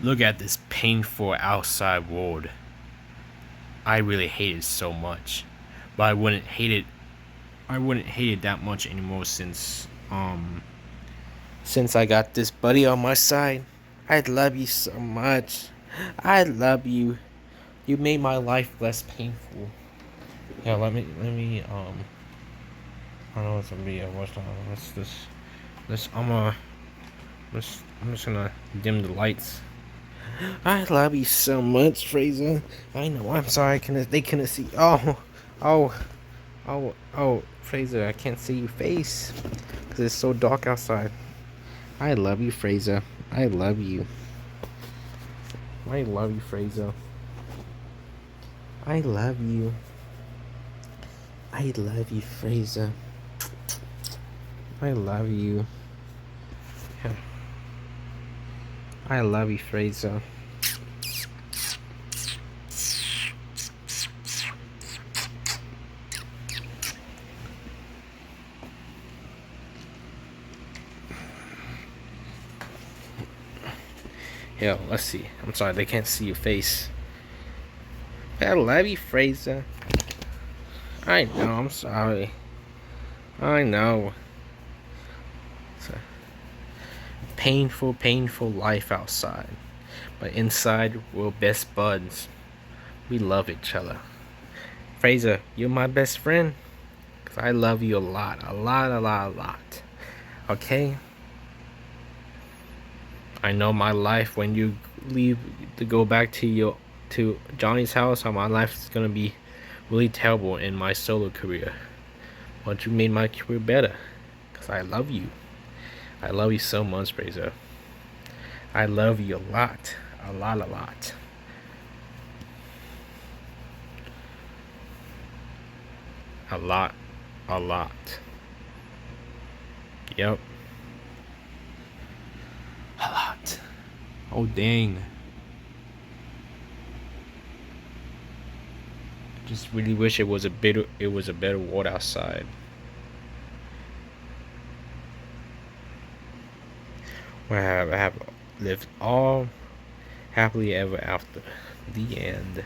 Look at this painful outside world. I really hate it so much. But I wouldn't hate it that much anymore since I got this buddy on my side. I love you so much. I love you. You made my life less painful. Yeah, I don't know what's gonna be. What's this? This I'm just gonna dim the lights. I love you so much, Fraser. I know. I'm sorry. They couldn't see? Oh, Fraser. I can't see your face because it's so dark outside. I love you, Fraser. I love you. I love you, Fraser. I love you. I love you, Fraser. I love you. I love you, Fraser. Yo, let's see. I'm sorry, they can't see your face. I love you, Fraser. I know, I'm sorry. I know. It's a painful life outside. But inside, we're best buds. We love each other. Fraser, you're my best friend. Because I love you a lot. A lot. Okay? I know my life when you leave to go back to Johnny's house, how my life is gonna be really terrible in my solo career. But you made my career better. Cause I love you. I love you so much, Fraser. I love you a lot. A lot. A lot. Yep. A lot. Oh dang. Just really wish it was a better world outside. Where I have lived all happily ever after. The end.